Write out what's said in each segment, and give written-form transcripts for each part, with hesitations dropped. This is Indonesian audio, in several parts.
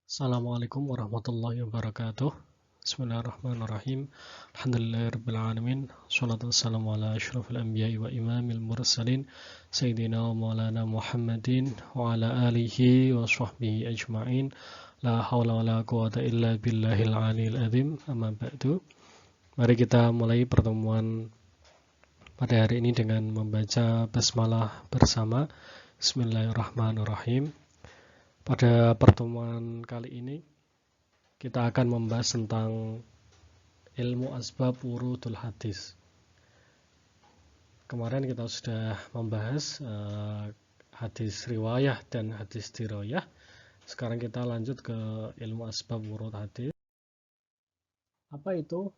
Assalamualaikum warahmatullahi wabarakatuh. Bismillahirrahmanirrahim. Alhamdulillahirrabbilalamin. Salatu wassalamu ala ashrafil anbiya'i wa imamil mursalin Sayyidina wa maulana Muhammadin wa ala alihi wa sahbihi ajma'in. La hawla wa la quwata illa billahil aliyil azim. Amma ba'du. Mari kita mulai pertemuan pada hari ini dengan membaca basmalah bersama. Bismillahirrahmanirrahim. Pada pertemuan kali ini kita akan membahas tentang ilmu asbab wurudul hadis. Kemarin kita sudah membahas hadis riwayah dan hadis diroyah. Sekarang kita lanjut ke ilmu asbab wurud hadis. Apa itu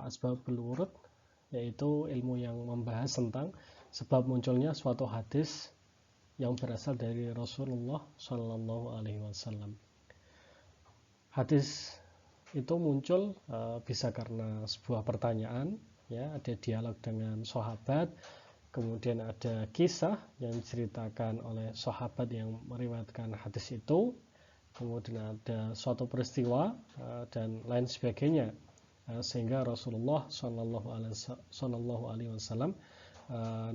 asbabul wurud? Yaitu ilmu yang membahas tentang sebab munculnya suatu hadis yang berasal dari Rasulullah Shallallahu Alaihi Wasallam. Hadis itu muncul bisa karena sebuah pertanyaan, ya, ada dialog dengan sahabat, kemudian ada kisah yang diceritakan oleh sahabat yang meriwayatkan hadis itu, kemudian ada suatu peristiwa dan lain sebagainya, sehingga Rasulullah Shallallahu Alaihi Wasallam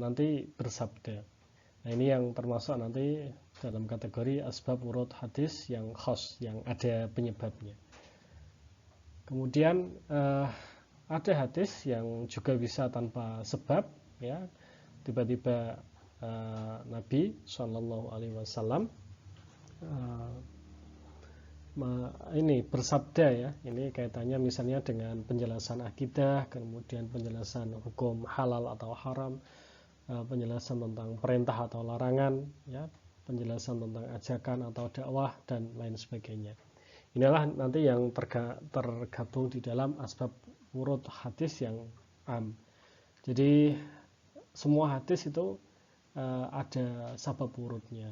nanti bersabda. Nah, ini yang termasuk nanti dalam kategori asbab wurud hadis yang khas, yang ada penyebabnya. Kemudian ada hadis yang juga bisa tanpa sebab, ya, tiba-tiba Nabi Shallallahu Alaihi Wasallam ini bersabda, ya. Ini kaitannya misalnya dengan penjelasan akidah, kemudian penjelasan hukum halal atau haram, penjelasan tentang perintah atau larangan, ya, penjelasan tentang ajakan atau dakwah dan lain sebagainya. Inilah nanti yang tergabung di dalam asbab wurud hadis yang am. Jadi semua hadis itu ada sabab wurudnya.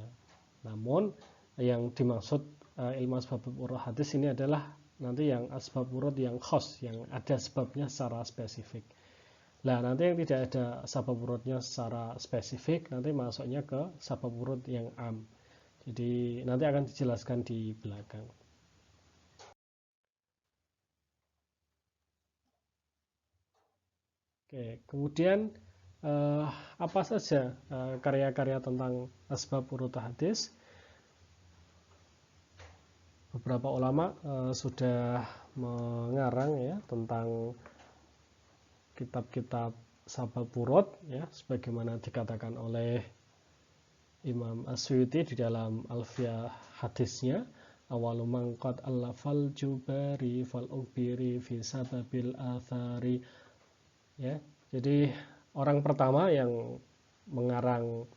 Namun yang dimaksud ilmu asbab wurud hadis ini adalah nanti yang asbab wurud yang khas, yang ada sebabnya secara spesifik. Nah, nanti yang tidak ada sabab wurudnya secara spesifik, nanti masuknya ke sabab wurud yang am. Jadi nanti akan dijelaskan di belakang. Oke, kemudian apa saja karya-karya tentang asbab wurud hadis? Beberapa ulama sudah mengarang, ya, tentang kitab-kitab sabab wurud, ya, sebagaimana dikatakan oleh Imam As-Suyuti di dalam Alfiyah hadisnya, awalu man qad allafal jubari fal ubiri fi sababil athari, ya. Jadi orang pertama yang mengarang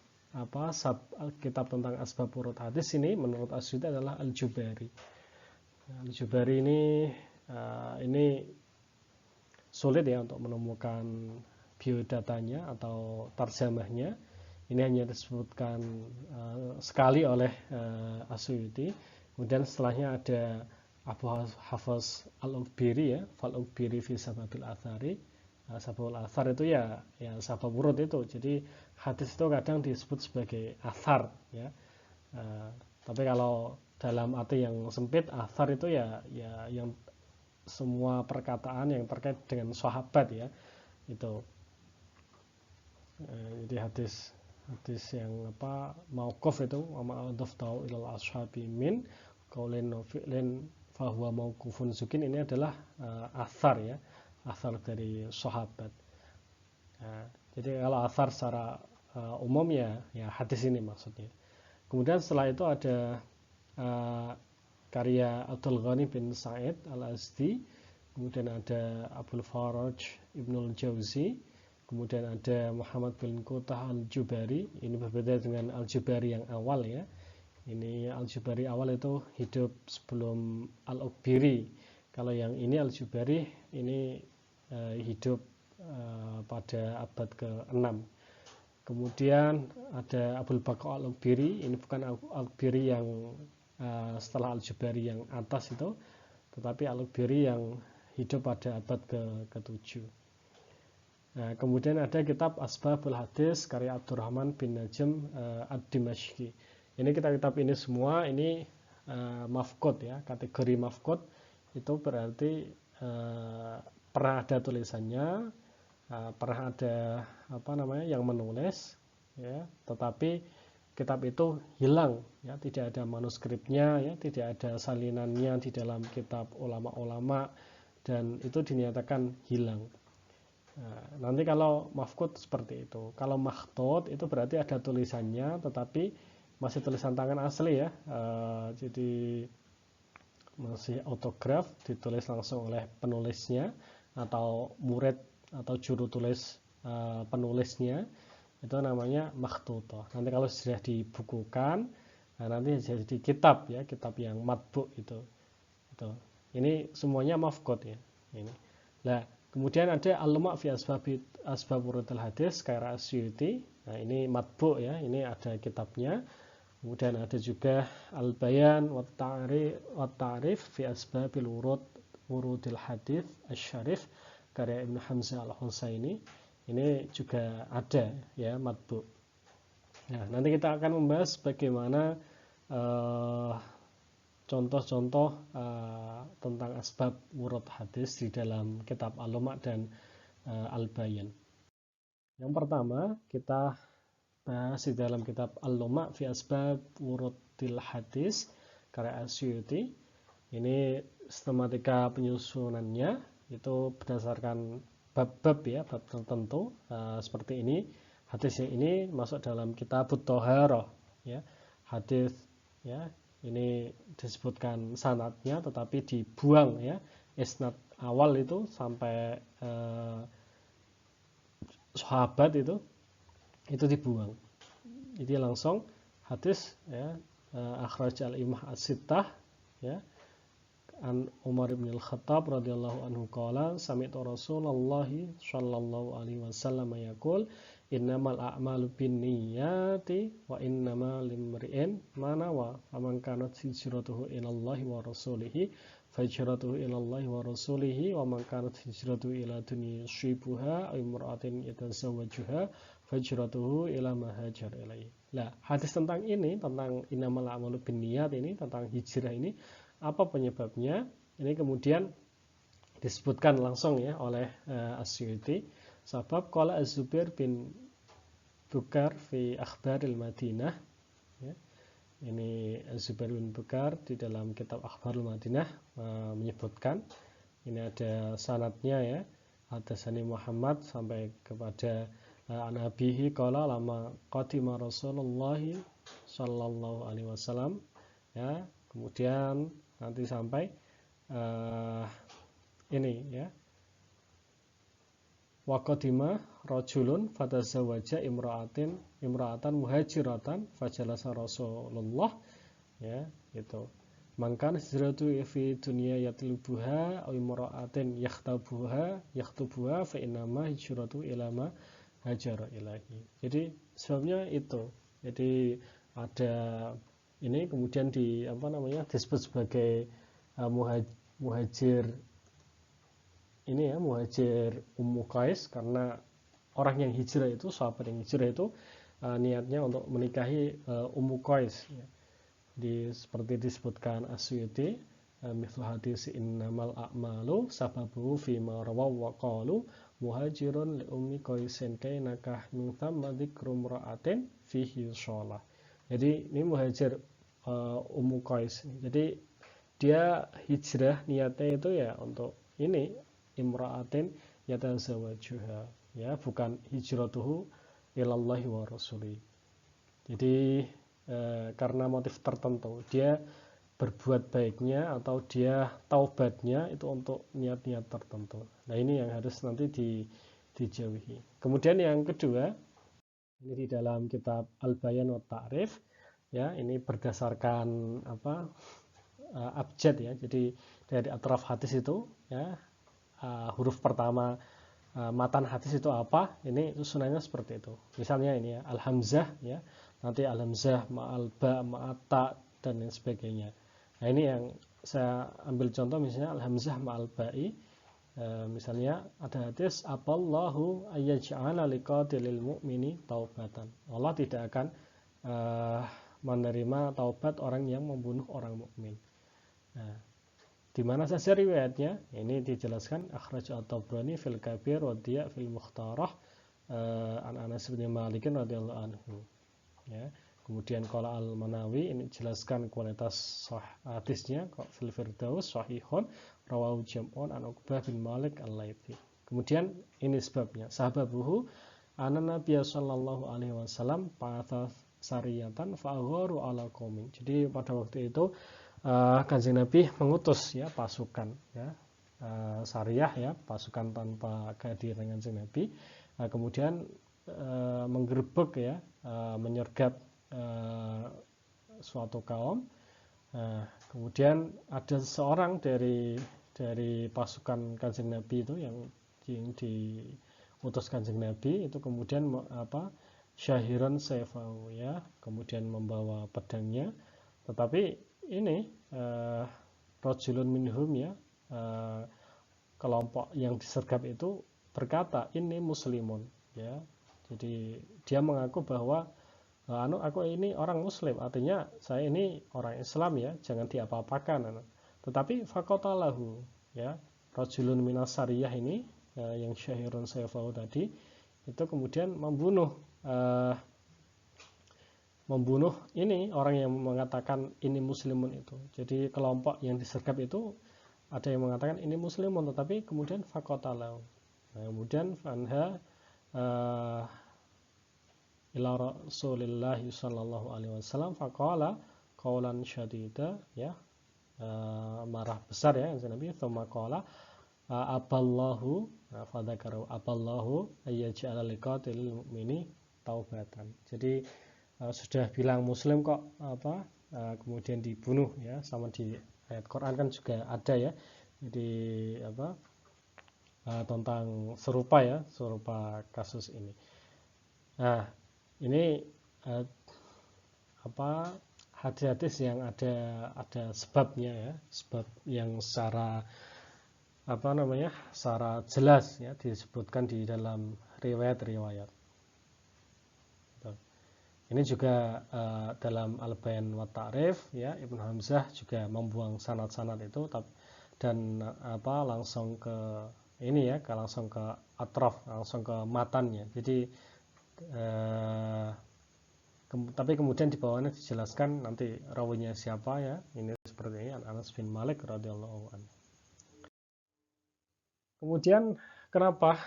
kitab tentang asbab wurud hadis ini menurut As-Suyuti adalah Al-Jubari. Al-Jubari ini sulit, ya, untuk menemukan biodatanya atau tarjamahnya. Ini hanya disebutkan sekali oleh As-Suyuti. Kemudian setelahnya ada Abu Hafs Al-Uqbiri, ya, Fal-Uqbiri fi Sababil Athari. Sababul Athar itu ya sabab wurud itu. Jadi hadis itu kadang disebut sebagai athar, ya. Tapi kalau dalam arti yang sempit, athar itu ya yang semua perkataan yang terkait dengan sahabat, ya, itu. Jadi hadis yang mauquf itu ma adaftahu ilal ashabi min qaulin wa fi'lin fa huwa mauqufun zukin, ini adalah athar, ya, athar dari sahabat. Jadi kalau athar secara umum ya hadis ini maksudnya. Kemudian setelah itu ada karya Abdul Ghani bin Sa'id Al-Azdi, kemudian ada Abul Faraj Ibnul Jauzi, kemudian ada Muhammad bin Qutah Al-Jubari. Ini berbeda dengan Al-Jubari yang awal, ya. Ini Al-Jubari awal itu hidup sebelum Al-Uqbiri. Kalau yang ini Al-Jubari ini hidup pada abad ke-6. Kemudian ada Abul Baqa Al-Uqbiri. Ini bukan Al-Uqbiri yang setelah Al-Jubari yang atas itu, tetapi Al-Uqbiri yang hidup pada abad ke-7. Nah, kemudian ada kitab Asbabul Hadis karya Abdurrahman bin Najm Ad-Dimashqi. Ini kitab-kitab ini semua ini mafqud ya, kategori mafqud itu berarti pernah ada tulisannya, pernah ada yang menulis ya, tetapi kitab itu hilang ya, tidak ada manuskripnya ya, tidak ada salinannya di dalam kitab ulama-ulama, dan itu dinyatakan hilang. Nah, nanti kalau mafqud seperti itu. Kalau makhtut itu berarti ada tulisannya tetapi masih tulisan tangan asli ya, jadi masih autograf, ditulis langsung oleh penulisnya atau murid atau juru tulis penulisnya, itu namanya makhtutah. Nanti kalau sudah dibukukan, nanti jadi kitab ya, kitab yang matbu itu. Ini semuanya mafqud ya. Ini. Nah, kemudian ada al-luma' fi asbab wurudil hadis kaira Asyuti. Nah, ini matbu ya, ini ada kitabnya. Kemudian ada juga al-bayan wa ta'rif fi asbabil wurudil hadis asy-syarif karya Ibnu Hamzah al-Husaini. Ini juga ada ya, matbu. Nah, nanti kita akan membahas bagaimana contoh-contoh tentang asbab wurud hadis di dalam kitab al-luma' dan al-bayan. Yang pertama kita bahas di dalam kitab al-luma' fi asbab wurudil hadis karya Asyuti. Ini sistematika penyusunannya itu berdasarkan bab-bab ya, bab tertentu seperti ini. Hadis yang ini masuk dalam kitab Thaharah ya. Hadis ya, ini disebutkan sanadnya tetapi dibuang ya, isnad awal itu sampai sahabat itu dibuang. Jadi langsung hadis ya, akhraj al-imah as-sittah ya, an Umar bin al-Khattab radhiyallahu anhu qala sami'tu Rasulullah sallallahu alaihi wasallam yaqul innamal a'malu binniyati wa innamal limri'in ma nawa faman kanat hijratuhu ila Allah wa rasulihi fahijratuhu ila Allah wa rasulihi wa man kanat hijratuhu ila dunya yusibuha aw imra'atin yatazawwajuha fahijratuhu ila ma hajar ilaihi. Nah, hadis tentang ini, tentang innamal a'malu binniyat ini, tentang hijrah ini, apa penyebabnya? Ini kemudian disebutkan langsung ya oleh Asyuti. Sebab qala Az-Zubair bin Bukar fi akhbaril Madinah ya. Ini Az-Zubair bin Bukar di dalam kitab Akhbarul Madinah menyebutkan, ini ada sanadnya ya, hadasani Muhammad sampai kepada Nabihi qala lama qadima Rasulullah sallallahu alaihi wasallam ya, kemudian nanti sampai ini ya, wa qadima rajulun fatazawwaja imra'atan muhajiratan fajalasa Rasulullah ya, itu mangkan hijratu fi dunya yatlubuha aw imra'atin yakhtubuha fa innama hijratu ila ma hajar ilahi. Jadi sebabnya itu. Jadi ada ini kemudian disebut sebagai muhajir ini ya, muhajir Ummu Qais, karena orang yang hijrah itu, sahabat yang hijrah itu niatnya untuk menikahi Ummu Qais ya. Seperti disebutkan Asyuti mithlu hadis innamal a'malu sababu fi ma rawaw wa qalu muhajirun li ummi qaisin kay nakah min thamma dzikru imra'atin fihi shalah. Jadi ini muhajir Ummu Qais. Jadi dia hijrah niatnya itu ya untuk ini imra'atin yatazawwajuha ya, bukan hijratuhu ilallahi wa rasuli. Jadi karena motif tertentu dia berbuat baiknya atau dia taubatnya itu untuk niat-niat tertentu. Nah, ini yang harus nanti dijauhi. Kemudian yang kedua, ini di dalam kitab Al-Bayan wa Ta'rif ya, ini berdasarkan abjad ya. Jadi dari atraf hadis itu ya, huruf pertama matan hadis itu apa, ini susunannya seperti itu. Misalnya ini ya, al-hamzah ya, nanti al-hamzah ma'al ba ma'at ta dan lain sebagainya. Nah, ini yang saya ambil contoh, misalnya al-hamzah ma'al ba'i, misalnya ada hadis apallahu ayyaj'ala liqatilil mu'mini taubatan. Allah tidak akan menerima taubat orang yang membunuh orang mukmin. Nah, di mana saja riwayatnya? Ini dijelaskan akhraj at-Tabrani fil Kabir wa Diya fil Mukhtarah an Anas bin Malik radhiyallahu anhu. Ya. Kemudian qala al-Manawi ini jelaskan kualitas hadisnya fil Firdaus sahihun rawahu jam'un an Uqbah bin Malik al-Laitsi. Kemudian ini sebabnya sahababuhu anna Nabiy sallallahu alaihi wasallam ba'atha sariyatan fa'agharu ala qaumin. Jadi pada waktu itu Kanjeng Nabi mengutus ya pasukan ya syariah ya pasukan tanpa kehadiran Kanjeng Nabi, kemudian menggerebek ya menyergap suatu kaum. Kemudian ada seorang dari pasukan Kanjeng Nabi itu yang diutus Kanjeng Nabi itu kemudian syahiran sayfahu ya, kemudian membawa pedangnya, tetapi ini rajulun minhum ya, kelompok yang disergap itu berkata ini muslimun ya, jadi dia mengaku bahwa aku ini orang muslim, artinya saya ini orang Islam ya, jangan diapa-apakan. Tetapi faqatalahu ya, rajulun minas sariyah ini yang syahirun sayfahu tadi itu kemudian membunuh ini orang yang mengatakan ini muslimun itu. Jadi kelompok yang disergap itu ada yang mengatakan ini muslimun, tetapi kemudian faqatalahu. Nah, kemudian fanha ila Rasulillah sallallahu alaihi wasallam faqala qaulan syadida ya, marah besar ya Nabi. Tsumma qala aballahu fadzakaru aballahu ayyaj'ala liqatil mu'mini taubatan. Jadi sudah bilang muslim kok kemudian dibunuh ya, sama di ayat Quran kan juga ada ya, jadi tentang serupa kasus ini. Nah, ini hadis-hadis yang ada sebabnya ya, sebab yang secara secara jelas ya disebutkan di dalam riwayat-riwayat. Ini juga dalam Al-Bayan wa Ta'rif ya, Ibnu Hamzah juga membuang sanad-sanad itu dan langsung ke ini ya, langsung ke atraf, langsung ke matannya. Jadi tapi kemudian di bawahnya dijelaskan nanti rawinya siapa ya. Ini seperti ini, Anas bin Malik radhiyallahu anhu. Kemudian kenapa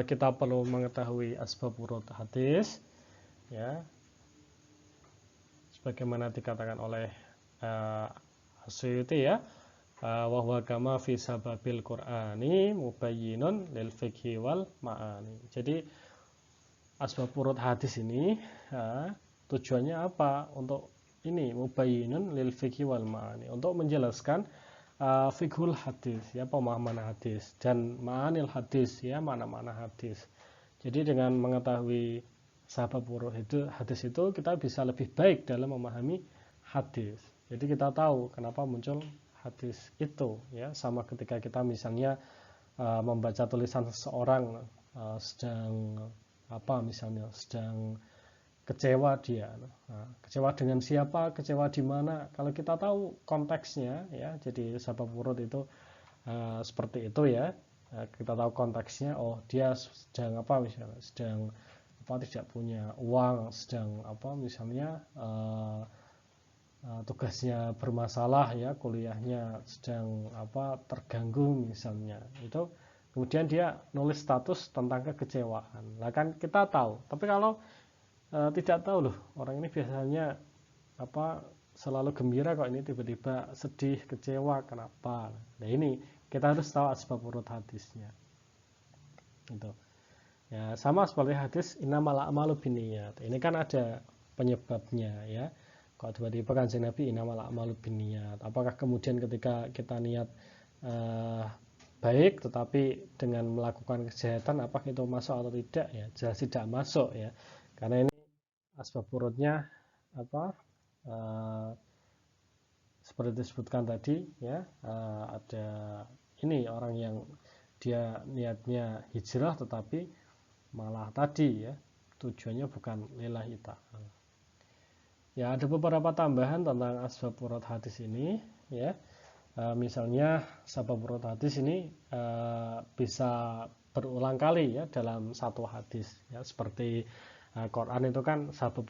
kita perlu mengetahui asbab wurud hadis ya? Sebagaimana dikatakan oleh As-Suyuti ya, wa huwa kama fi sababil Qur'ani mubayyinun lil fiqhi wal ma'ani. Jadi asbab wurud hadis ini tujuannya apa? Untuk ini mubayyinun lil fiqhi wal ma'ani, untuk menjelaskan fiqhul hadis ya, pemahaman hadis, dan ma'anil hadis ya, mana-mana hadis. Jadi dengan mengetahui sabab wurud hadis itu kita bisa lebih baik dalam memahami hadis. Jadi kita tahu kenapa muncul hadis itu ya, sama ketika kita misalnya membaca tulisan seseorang sedang sedang kecewa dia. Kecewa dengan siapa, kecewa di mana. Kalau kita tahu konteksnya ya, jadi sabab wurud itu seperti itu ya. Kita tahu konteksnya, oh dia sedang misalnya sedang tidak punya uang, sedang misalnya tugasnya bermasalah ya, kuliahnya sedang terganggu misalnya. Itu kemudian dia nulis status tentang kekecewaan. Nah kan kita tahu. Tapi kalau tidak tahu loh, orang ini biasanya selalu gembira, kok ini tiba-tiba sedih, kecewa, kenapa? Nah ini kita harus tahu asbab wurud hadisnya. Gitu. Ya, sama seperti hadis innamal a'malu binniyat. Ini kan ada penyebabnya ya. Kalau tiba-tiba kan Nabi innamal a'malu binniyat. Apakah kemudian ketika kita niat baik tetapi dengan melakukan kejahatan apakah itu masuk atau tidak ya? Jelas tidak masuk ya. Karena ini asbab wurudnya seperti disebutkan tadi ya, ada ini orang yang dia niatnya hijrah tetapi malah tadi ya tujuannya bukan lillahi ta'ala. Ya, ada beberapa tambahan tentang asbab wurud hadis ini, ya. Misalnya sabab wurud hadis ini bisa berulang kali ya dalam satu hadis, ya. Seperti Quran itu kan sabab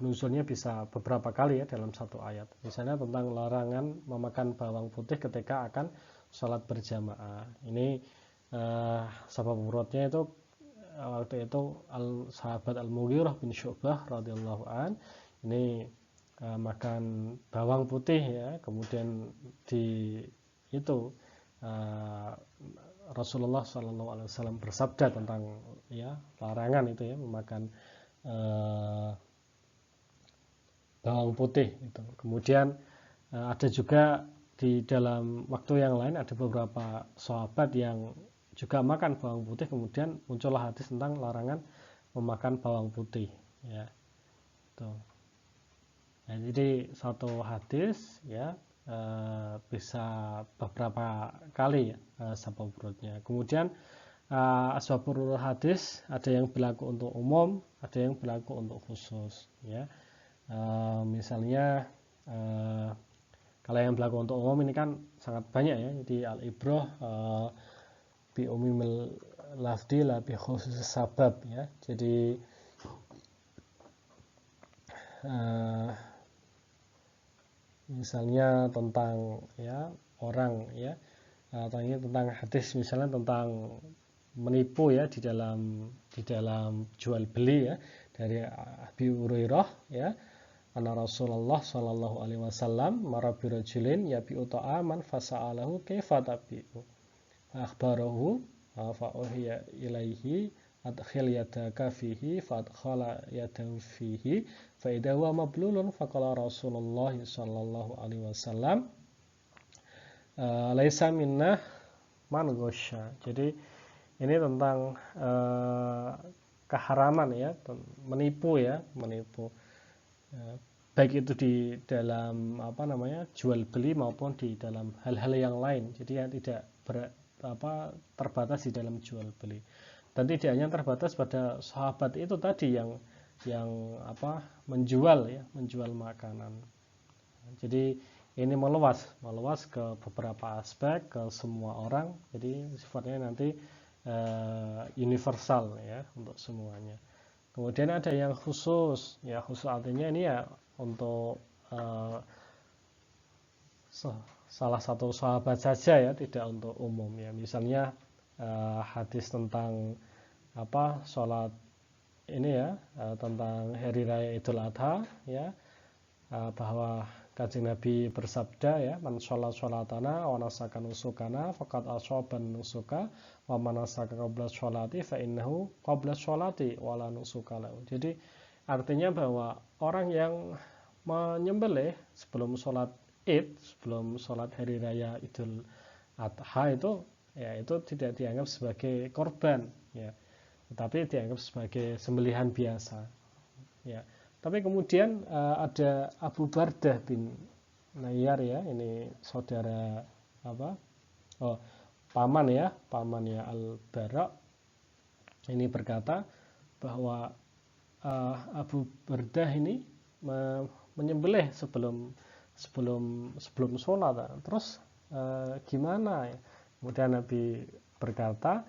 nuzulnya bisa beberapa kali ya dalam satu ayat. Misalnya tentang larangan memakan bawang putih ketika akan sholat berjamaah. Ini sabab wurudnya itu waktu itu sahabat Al-Mughirah bin Syu'bah radhiyallahu an ini makan bawang putih ya, kemudian di itu Rasulullah SAW bersabda tentang ya larangan itu ya memakan bawang putih itu. Kemudian ada juga di dalam waktu yang lain ada beberapa sahabat yang juga makan bawang putih, kemudian muncullah hadis tentang larangan memakan bawang putih ya. Tuh. Nah, jadi satu hadis ya bisa beberapa kali ya sabab wurudnya. Kemudian asbab wurud hadis ada yang berlaku untuk umum, ada yang berlaku untuk khusus ya. Misalnya kalau yang berlaku untuk umum ini kan sangat banyak ya. Jadi al-ibrah bi umumil lafdi la bi khusus sabab ya. Jadi misalnya tentang ya orang ya tentang hadis misalnya tentang menipu ya di dalam jual beli ya dari Abi Hurairah ya anna Rasulullah sallallahu alaihi wasallam mara bi rajulin yabi'u ta'aman fasa'alahu kaifa tabi'u akhbarahu fa uhiya ilaihi adkhil yadaka fihi fa adkhala yadahu fihi fa idza huwa mablulun faqala Rasulullah sallallahu alaihi wasallam laisa minna man ghasya. Jadi ini tentang keharaman ya menipu baik itu di dalam jual beli maupun di dalam hal-hal yang lain. Jadi yang tidak terbatas di dalam jual beli. Dan tidak hanya terbatas pada sahabat itu tadi yang menjual makanan. Jadi ini meluas ke beberapa aspek, ke semua orang. Jadi sifatnya nanti universal ya untuk semuanya. Kemudian ada yang khusus, ya khusus artinya ini ya untuk salah satu sahabat saja ya, tidak untuk umum ya. Misalnya hadis tentang sholat ini ya tentang hari raya Idul Adha ya bahwa Kanjeng Nabi bersabda ya man sholatana wa nasaka nusukana faqad ashaban nusuka wa man nasaka qabla sholati fa innahu qabla sholati wa la nusuka lahu. Jadi artinya bahwa orang yang menyembelih sebelum sholat Id, sebelum sholat hari raya Idul Adha itu tidak dianggap sebagai korban ya, tetapi dianggap sebagai sembelihan biasa ya. Tapi kemudian ada Abu Bardah bin Nayyar ya, ini saudara paman ya Al-Bara, ini berkata bahwa Abu Bardah ini menyembelih sebelum sholat. Terus gimana ya? Kemudian Nabi berkata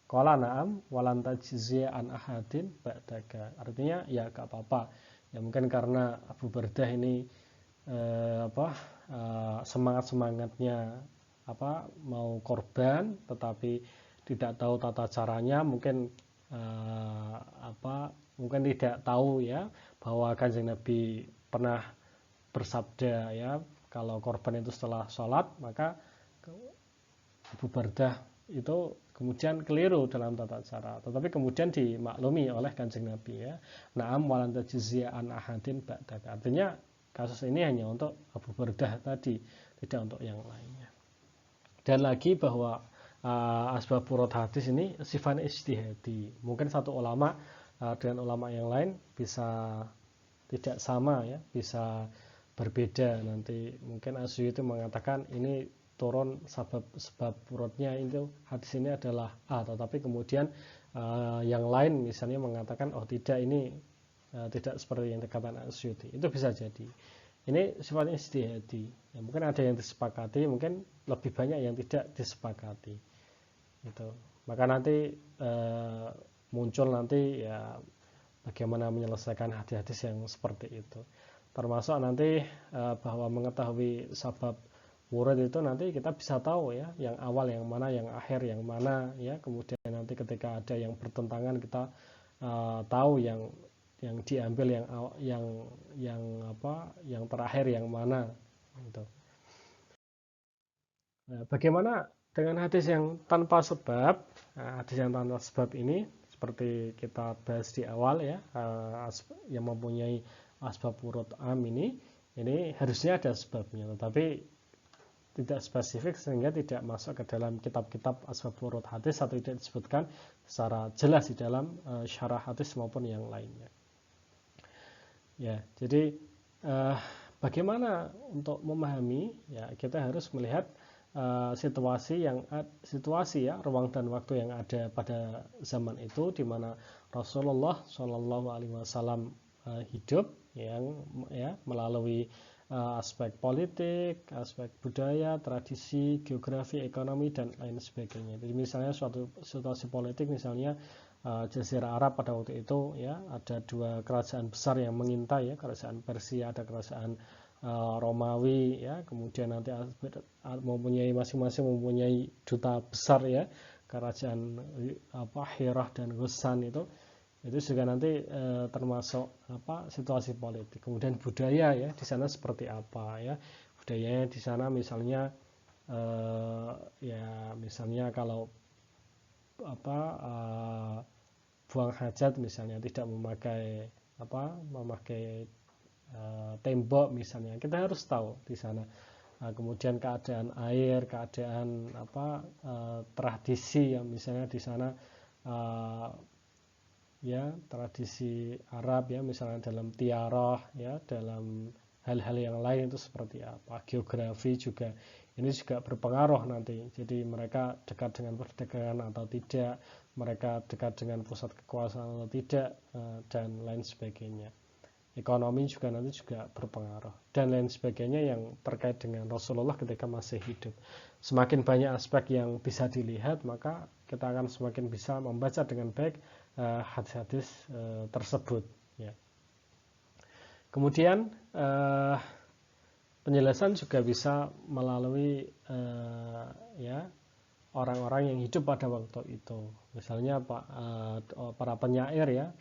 qala na'am walan tajziya an ahadin ba'daka. Artinya ya enggak apa-apa. Ya mungkin karena Abu Bardah ini semangatnya mau korban tetapi tidak tahu tata caranya, mungkin mungkin tidak tahu ya bahwa Kanjeng Nabi pernah bersabda ya kalau korban itu setelah sholat, maka Abu Bardah itu kemudian keliru dalam tata cara, tetapi kemudian dimaklumi oleh Kanjeng Nabi ya. Na'am walan tajziya an ahadin ba'daka. Artinya kasus ini hanya untuk Abu Bardah tadi, tidak untuk yang lainnya. Dan lagi bahwa asbab wurud hadis ini sifatnya ijtihadi. Mungkin satu ulama dengan ulama yang lain bisa tidak sama ya, bisa berbeda. Nanti mungkin Asy'uti mengatakan ini turun sebab wurudnya itu hadis ini adalah A, tetapi kemudian yang lain misalnya mengatakan oh tidak, ini tidak seperti yang dikatakan Asyuti. Itu bisa jadi. Ini sifatnya ijtihadi. Ya, mungkin ada yang disepakati, mungkin lebih banyak yang tidak disepakati. Gitu. Maka nanti muncul nanti ya bagaimana menyelesaikan hadis-hadis yang seperti itu. Termasuk nanti bahwa mengetahui sabab wurud itu nanti kita bisa tahu ya, yang awal yang mana, yang akhir yang mana ya. Kemudian nanti ketika ada yang bertentangan kita tahu yang diambil yang terakhir yang mana gitu. Nah, bagaimana dengan hadis yang tanpa sebab? Nah, hadis yang tanpa sebab ini seperti kita bahas di awal ya, yang mempunyai asbab wurud am ini harusnya ada sebabnya, tetapi tidak spesifik sehingga tidak masuk ke dalam kitab-kitab asbab wurud hadis atau tidak disebutkan secara jelas di dalam syarah hadis maupun yang lainnya. Ya, jadi bagaimana untuk memahami? Ya, kita harus melihat situasi ya, ruang dan waktu yang ada pada zaman itu, di mana Rasulullah Shallallahu Alaihi Wasallam hidup, yang ya melalui aspek politik, aspek budaya, tradisi, geografi, ekonomi dan lain sebagainya. Jadi misalnya suatu situasi politik, misalnya Jazirah Arab pada waktu itu ya ada dua kerajaan besar yang mengintai ya, kerajaan Persia, ada kerajaan Romawi ya, kemudian nanti masing-masing mempunyai duta besar ya, kerajaan Hirah dan Ghassan itu juga nanti termasuk situasi politik. Kemudian budaya ya di sana seperti apa ya, budayanya di sana misalnya ya misalnya kalau buang hajat misalnya tidak memakai tembok misalnya, kita harus tahu di sana. Kemudian keadaan air, keadaan tradisi yang misalnya di sana ya tradisi Arab ya, misalnya dalam tiarah ya, dalam hal-hal yang lain itu seperti apa. Geografi juga ini juga berpengaruh nanti. Jadi mereka dekat dengan perdagangan atau tidak, mereka dekat dengan pusat kekuasaan atau tidak, dan lain sebagainya. Ekonomi juga nanti juga berpengaruh dan lain sebagainya yang terkait dengan Rasulullah ketika masih hidup. Semakin banyak aspek yang bisa dilihat, maka kita akan semakin bisa membaca dengan baik hadis-hadis tersebut ya. Kemudian penjelasan juga bisa melalui ya orang-orang yang hidup pada waktu itu. Misalnya para penyair ya,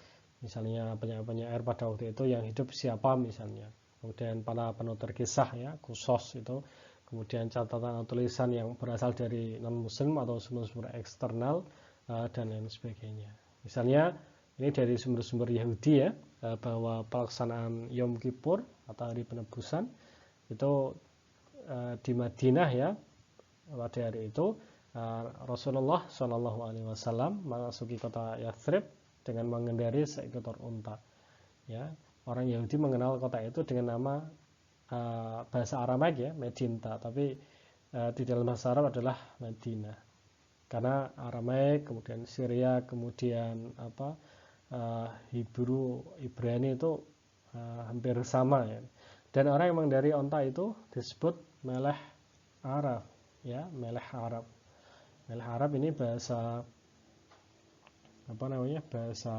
misalnya penyair pada waktu itu yang hidup siapa misalnya. Kemudian para penutur kisah ya, Qusas itu. Kemudian catatan atau tulisan yang berasal dari non-muslim atau sumber-sumber eksternal dan lain sebagainya. Misalnya ini dari sumber-sumber Yahudi ya, bahwa pelaksanaan Yom Kippur atau hari penebusan itu di Madinah ya, pada hari itu Rasulullah Shallallahu Alaihi Wasallam memasuki kota Yathrib dengan mengendarai seekor unta. Ya, orang Yahudi mengenal kota itu dengan nama bahasa Aramaik ya, Medinta, tapi di dalam bahasa Arab adalah Madinah. Karena Aramaik, kemudian Syria, kemudian Hebrew, Ibrani itu hampir sama ya. Dan orang yang mengendarai unta itu disebut Meleh Arab ya, Meleh Arab. Meleh Arab ini bahasa bahasa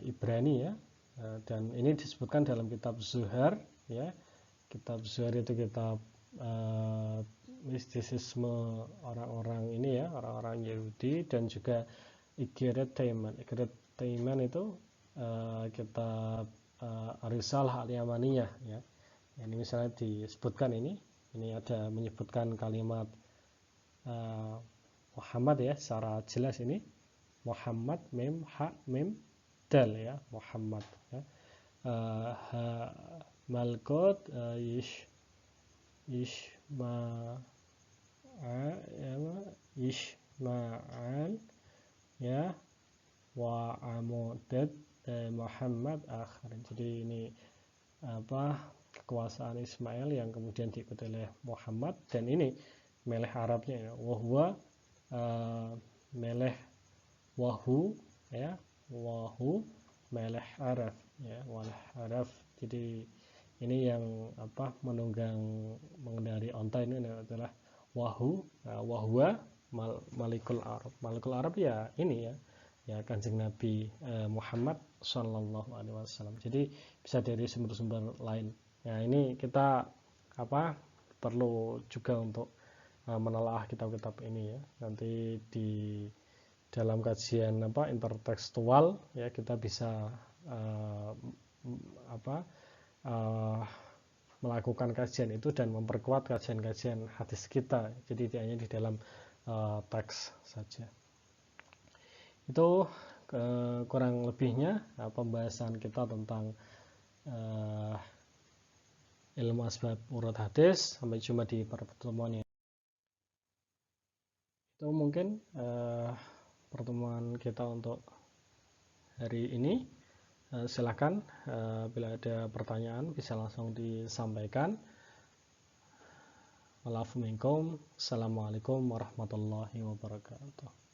Ibrani ya, dan ini disebutkan dalam kitab Zuhar ya. Kitab Zuhar itu kitab mistisisme orang-orang ini ya, orang-orang Yahudi, dan juga Igeret Taiman itu kitab Risalah Al-Yamaniyah ya. Ini misalnya disebutkan ini ada menyebutkan kalimat Muhammad ya secara jelas, ini Muhammad mim ha mim dal ya, Muhammad ya. Malkot Ishma'al ya, wa amudad Muhammad akhir. Jadi ini kekuasaan Ismail yang kemudian diikuti oleh Muhammad, dan ini meleh Arabnya ya, wahwa meleh wahu ya, wahu meleh araf ya, waleh araf. Jadi ini yang mengendarai onta ini adalah wahu, wahwa malikul Arab. Malikul Arab ya ini ya Kanjeng Nabi Muhammad Shallallahu Alaihi Wasallam. Jadi bisa dari sumber-sumber lain. Nah ini kita perlu juga untuk menelaah kitab-kitab ini ya. Nanti di dalam kajian intertekstual ya kita bisa melakukan kajian itu dan memperkuat kajian-kajian hadis kita. Jadi tidak hanya di dalam teks saja. Itu kurang lebihnya pembahasan kita tentang ilmu asbab urut hadis. Sampai jumpa di pertemuan yang itu mungkin pertemuan kita untuk hari ini. Silakan bila ada pertanyaan bisa langsung disampaikan. Assalamualaikum warahmatullahi wabarakatuh.